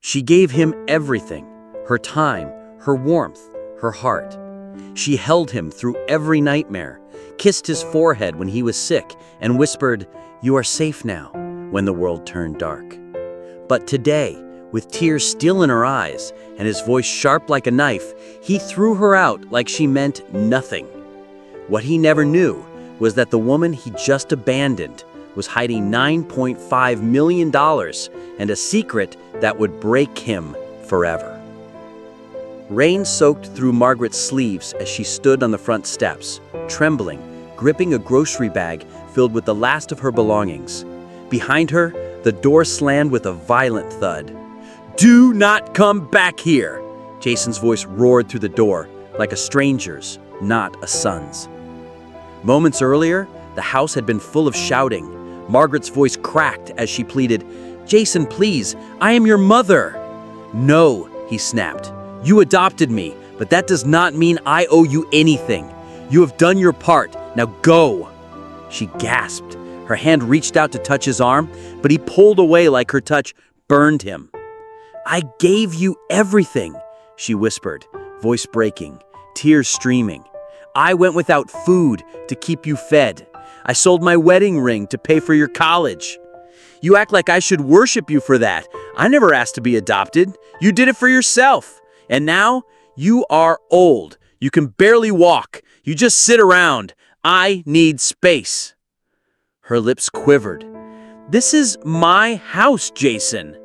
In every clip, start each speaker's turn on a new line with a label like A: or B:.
A: She gave him everything, her time, her warmth, her heart. She held him through every nightmare, kissed his forehead when he was sick, and whispered, "You are safe now," when the world turned dark. But today, with tears still in her eyes and his voice sharp like a knife, he threw her out like she meant nothing. What he never knew was that the woman he just abandoned was hiding $9.5 million and a secret that would break him forever. Rain soaked through Margaret's sleeves as she stood on the front steps, trembling, gripping a grocery bag filled with the last of her belongings. Behind her, the door slammed with a violent thud. "Do not come back here!" Jason's voice roared through the door, like a stranger's, not a son's. Moments earlier, the house had been full of shouting. Margaret's voice cracked as she pleaded, "Jason, please, I am your mother." "No," he snapped. "You adopted me, but that does not mean I owe you anything. You have done your part, now go." She gasped. Her hand reached out to touch his arm, but he pulled away like her touch burned him. "I gave you everything," she whispered, voice breaking, tears streaming. "I went without food to keep you fed. I sold my wedding ring to pay for your college. You act like I should worship you for that. I never asked to be adopted. You did it for yourself. And now you are old. You can barely walk. You just sit around. I need space." Her lips quivered. "This is my house, Jason."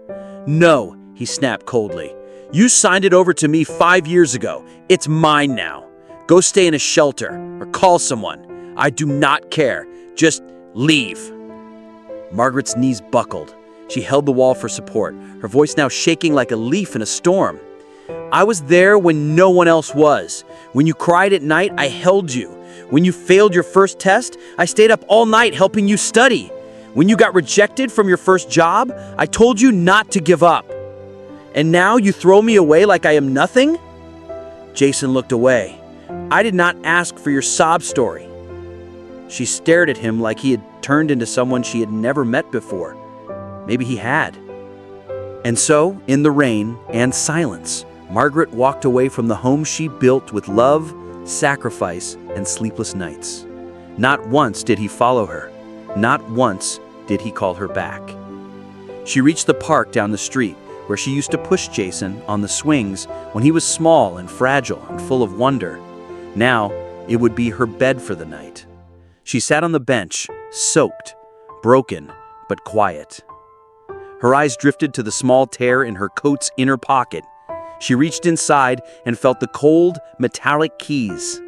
A: "No," he snapped coldly. "You signed it over to me 5 years ago. It's mine now. Go stay in a shelter or call someone. I do not care. Just leave." Margaret's knees buckled. She held the wall for support, her voice now shaking like a leaf in a storm. "I was there when no one else was. When you cried at night, I held you. When you failed your first test, I stayed up all night helping you study. When you got rejected from your first job, I told you not to give up. And now you throw me away like I am nothing?" Jason looked away. "I did not ask for your sob story." She stared at him like he had turned into someone she had never met before. Maybe he had. And so, in the rain and silence, Margaret walked away from the home she built with love, sacrifice, and sleepless nights. Not once did he follow her. Not once did he call her back. She reached the park down the street, where she used to push Jason on the swings when he was small and fragile and full of wonder. Now, it would be her bed for the night. She sat on the bench, soaked, broken, but quiet. Her eyes drifted to the small tear in her coat's inner pocket. She reached inside and felt the cold, metallic keys.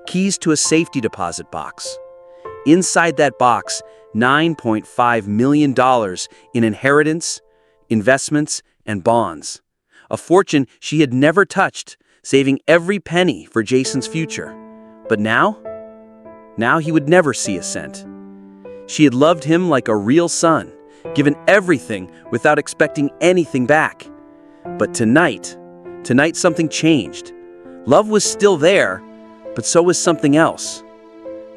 A: Keys to a safety deposit box. Inside that box, $9.5 million in inheritance, investments, and bonds. A fortune she had never touched, saving every penny for Jason's future. But now he would never see a cent. She had loved him like a real son, given everything without expecting anything back. But tonight something changed. Love was still there, but so was something else.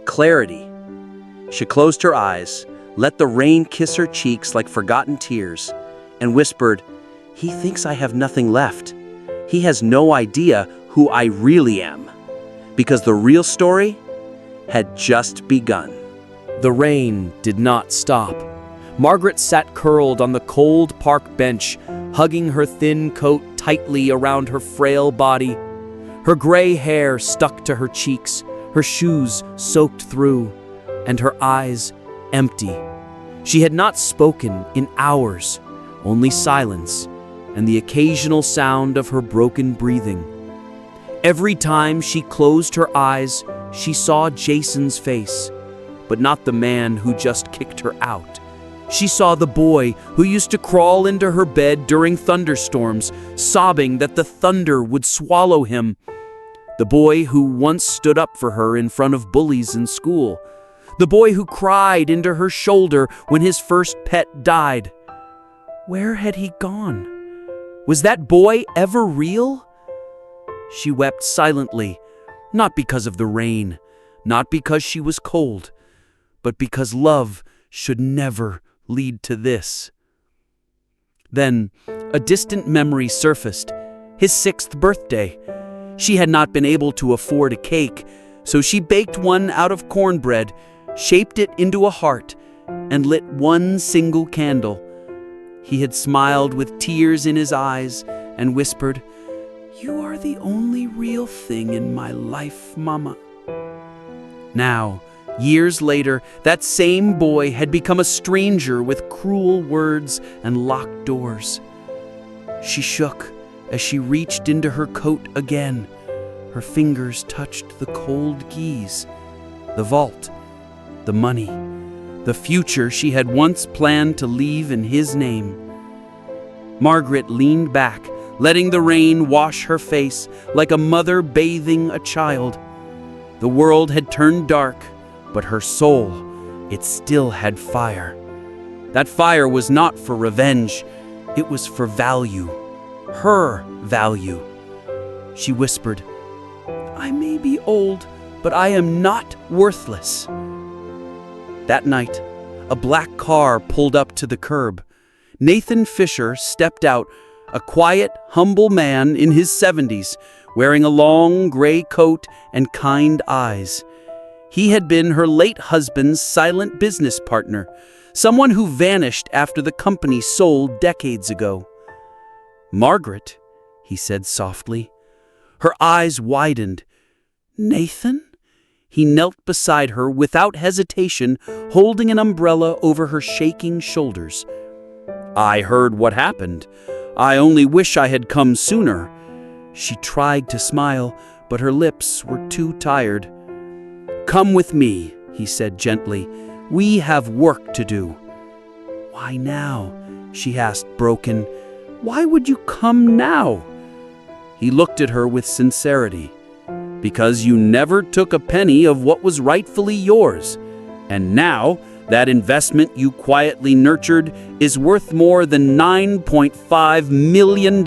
A: Clarity. She closed her eyes, let the rain kiss her cheeks like forgotten tears, and whispered, "He thinks I have nothing left. He has no idea who I really am." Because the real story had just begun.
B: The rain did not stop. Margaret sat curled on the cold park bench, hugging her thin coat tightly around her frail body. Her gray hair stuck to her cheeks, her shoes soaked through, and her eyes empty. She had not spoken in hours, only silence and the occasional sound of her broken breathing. Every time she closed her eyes, she saw Jason's face, but not the man who just kicked her out. She saw the boy who used to crawl into her bed during thunderstorms, sobbing that the thunder would swallow him. The boy who once stood up for her in front of bullies in school. The boy who cried into her shoulder when his first pet died. Where had he gone? Was that boy ever real? She wept silently, not because of the rain, not because she was cold, but because love should never lead to this. Then, a distant memory surfaced. His 6th birthday. She had not been able to afford a cake, so she baked one out of cornbread, shaped it into a heart, and lit one single candle. He had smiled with tears in his eyes and whispered, "You are the only real thing in my life, Mama." Now, years later, that same boy had become a stranger with cruel words and locked doors. She shook as she reached into her coat again. Her fingers touched the cold keys, the vault, the money, the future she had once planned to leave in his name. Margaret leaned back, letting the rain wash her face like a mother bathing a child. The world had turned dark, but her soul, it still had fire. That fire was not for revenge, it was for value. Her value. She whispered, "I may be old, but I am not worthless." That night, a black car pulled up to the curb. Nathan Fisher stepped out, a quiet, humble man in his 70s, wearing a long gray coat and kind eyes. He had been her late husband's silent business partner, someone who vanished after the company sold decades ago. "Margaret," he said softly. Her eyes widened. "Nathan?" He knelt beside her without hesitation, holding an umbrella over her shaking shoulders. "I heard what happened. I only wish I had come sooner." She tried to smile, but her lips were too tired. "Come with me," he said gently. "We have work to do." "Why now?" she asked, broken. "Why would you come now?" He looked at her with sincerity. "Because you never took a penny of what was rightfully yours. And now, that investment you quietly nurtured is worth more than $9.5 million.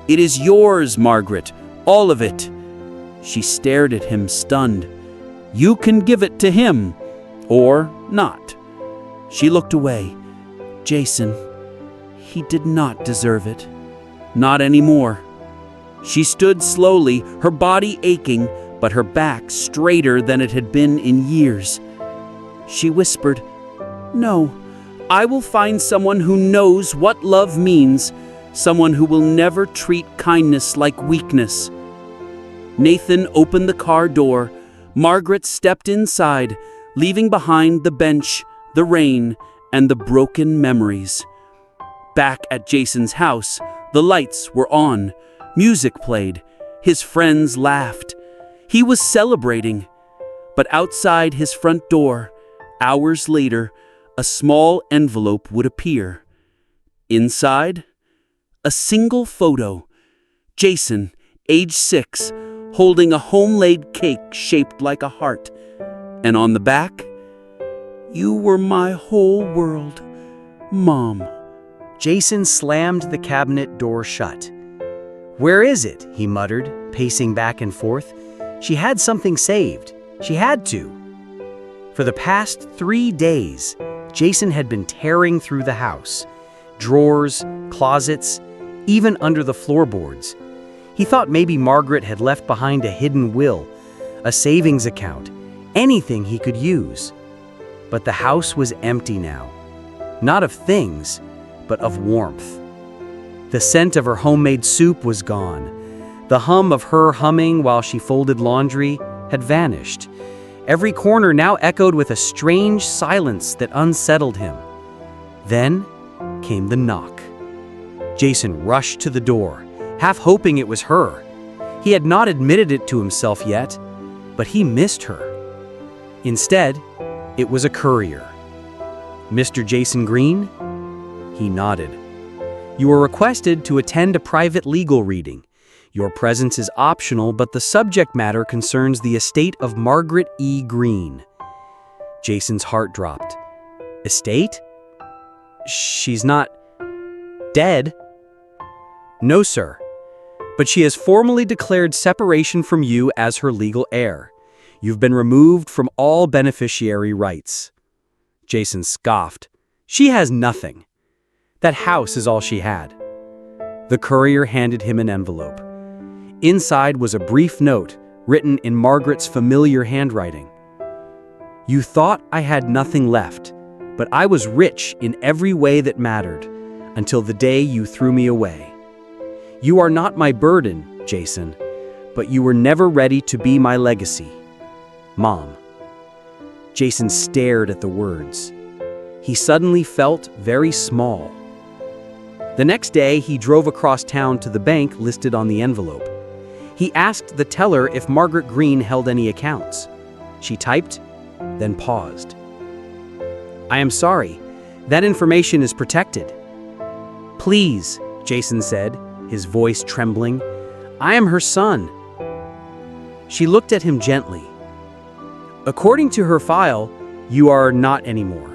B: It is yours, Margaret, all of it." She stared at him, stunned. "You can give it to him, or not." She looked away. "Jason, he did not deserve it. Not anymore." She stood slowly, her body aching, but her back straighter than it had been in years. She whispered, "No, I will find someone who knows what love means, someone who will never treat kindness like weakness." Nathan opened the car door. Margaret stepped inside, leaving behind the bench, the rain, and the broken memories. Back at Jason's house, the lights were on. Music played. His friends laughed. He was celebrating. But outside his front door, hours later, a small envelope would appear. Inside, a single photo. Jason, age 6, holding a home-laid cake shaped like a heart. And on the back, "You were my whole world, Mom."
A: Jason slammed the cabinet door shut. "Where is it?" he muttered, pacing back and forth. She had something saved. She had to. For the past 3 days, Jason had been tearing through the house. Drawers, closets, even under the floorboards. He thought maybe Margaret had left behind a hidden will, a savings account, anything he could use. But the house was empty now. Not of things, but of warmth. The scent of her homemade soup was gone. The hum of her humming while she folded laundry had vanished. Every corner now echoed with a strange silence that unsettled him. Then came the knock. Jason rushed to the door, half hoping it was her. He had not admitted it to himself yet, but he missed her. Instead, it was a courier. "Mr. Jason Green?" He nodded. "You are requested to attend a private legal reading. Your presence is optional, but the subject matter concerns the estate of Margaret E. Green." Jason's heart dropped. "Estate? She's not dead?" "No, sir. But she has formally declared separation from you as her legal heir. You've been removed from all beneficiary rights." Jason scoffed. "She has nothing."
B: That house is all she had. The courier handed him an envelope. Inside was a brief note written in Margaret's familiar handwriting. You thought I had nothing left, but I was rich in every way that mattered, until the day you threw me away. You are not my burden, Jason, but you were never ready to be my legacy. Mom. Jason stared at the words. He suddenly felt very small. The next day, he drove across town to the bank listed on the envelope. He asked the teller if Margaret Green held any accounts. She typed, then paused. I am sorry, that information is protected. Please, Jason said, his voice trembling. I am her son. She looked at him gently. According to her file, you are not anymore.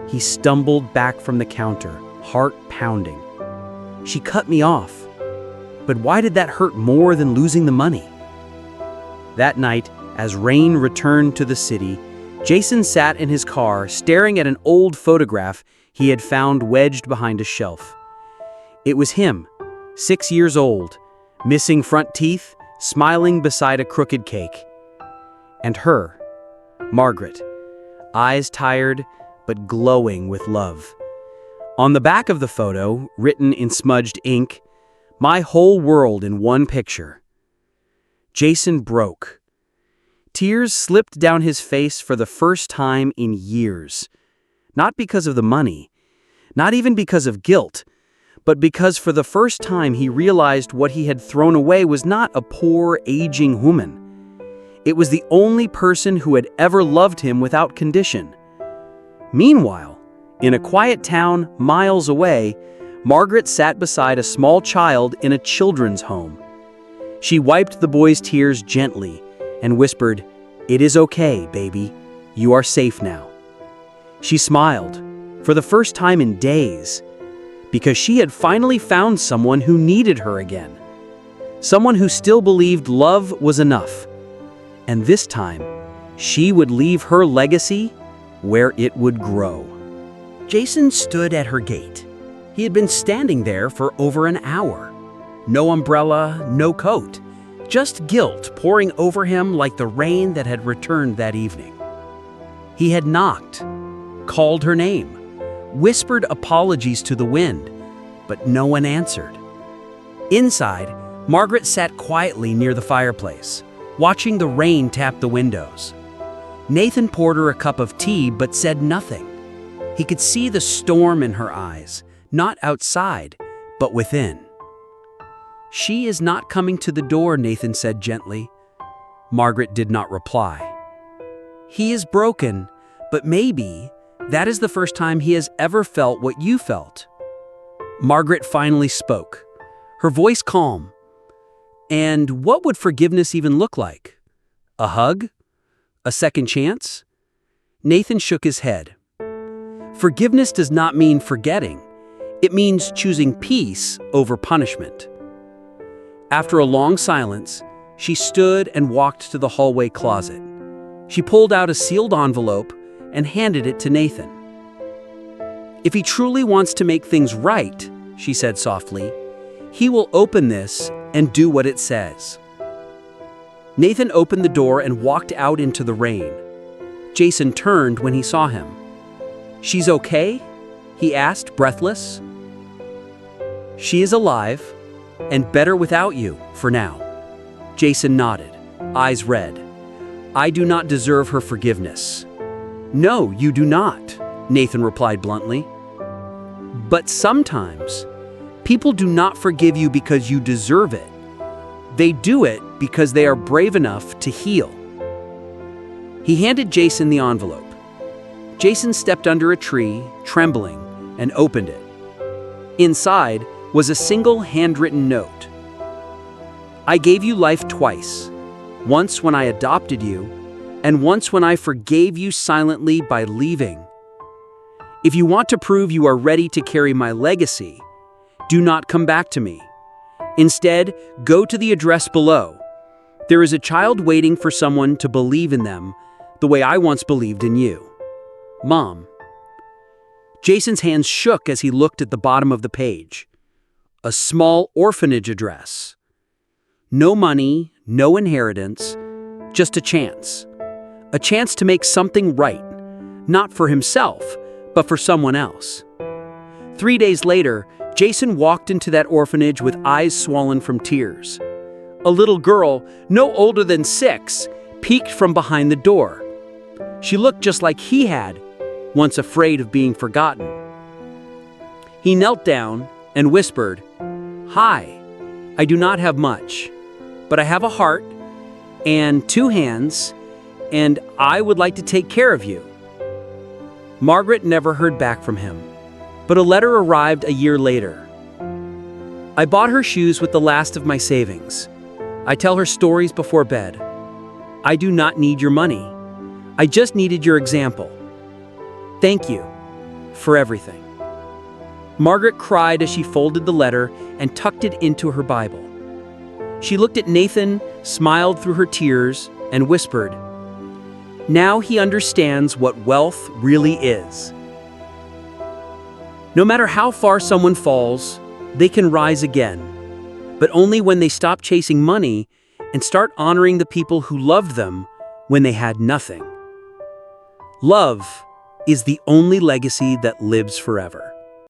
B: He stumbled back from the counter, heart pounding. She cut me off. But why did that hurt more than losing the money? That night, as rain returned to the city, Jason sat in his car staring at an old photograph he had found wedged behind a shelf. It was him, 6 years old, missing front teeth, smiling beside a crooked cake. And her, Margaret, eyes tired but glowing with love. On the back of the photo, written in smudged ink, my whole world in one picture. Jason broke. Tears slipped down his face for the first time in years. Not because of the money, not even because of guilt, but because for the first time he realized what he had thrown away was not a poor, aging woman. It was the only person who had ever loved him without condition. Meanwhile, in a quiet town miles away, Margaret sat beside a small child in a children's home. She wiped the boy's tears gently and whispered, "It is okay, baby. You are safe now." She smiled, for the first time in days, because she had finally found someone who needed her again. Someone who still believed love was enough. And this time, she would leave her legacy where it would grow. Jason stood at her gate. He had been standing there for over an hour. No umbrella, no coat, just guilt pouring over him like the rain that had returned that evening. He had knocked, called her name, whispered apologies to the wind, but no one answered. Inside, Margaret sat quietly near the fireplace, watching the rain tap the windows. Nathan poured her a cup of tea but said nothing. He could see the storm in her eyes, not outside, but within. She is not coming to the door, Nathan said gently. Margaret did not reply. He is broken, but maybe that is the first time he has ever felt what you felt. Margaret finally spoke, her voice calm. And what would forgiveness even look like? A hug? A second chance? Nathan shook his head. Forgiveness does not mean forgetting. It means choosing peace over punishment. After a long silence, she stood and walked to the hallway closet. She pulled out a sealed envelope and handed it to Nathan. If he truly wants to make things right, she said softly, he will open this and do what it says. Nathan opened the door and walked out into the rain. Jason turned when he saw him. She's okay? He asked, breathless. She is alive, and better without you, for now. Jason nodded, eyes red. I do not deserve her forgiveness. No, you do not, Nathan replied bluntly. But sometimes, people do not forgive you because you deserve it. They do it because they are brave enough to heal. He handed Jason the envelope. Jason stepped under a tree, trembling, and opened it. Inside was a single handwritten note. I gave you life twice, once when I adopted you, and once when I forgave you silently by leaving. If you want to prove you are ready to carry my legacy, do not come back to me. Instead, go to the address below. There is a child waiting for someone to believe in them the way I once believed in you. Mom.
A: Jason's hands shook as he looked at the bottom of the page. A small orphanage address. No money, no inheritance, just a chance. A chance to make something right, not for himself, but for someone else. 3 days later, Jason walked into that orphanage with eyes swollen from tears. A little girl, no older than 6, peeked from behind the door. She looked just like he had, once afraid of being forgotten. He knelt down and whispered, "Hi, I do not have much, but I have a heart and 2 hands, and I would like to take care of you." Margaret never heard back from him, but a letter arrived a year later. I bought her shoes with the last of my savings. I tell her stories before bed. I do not need your money. I just needed your example. Thank you for everything. Margaret cried as she folded the letter and tucked it into her Bible. She looked at Nathan, smiled through her tears, and whispered, "Now he understands what wealth really is." No matter how far someone falls, they can rise again, but only when they stop chasing money and start honoring the people who loved them when they had nothing. Love is the only legacy that lives forever.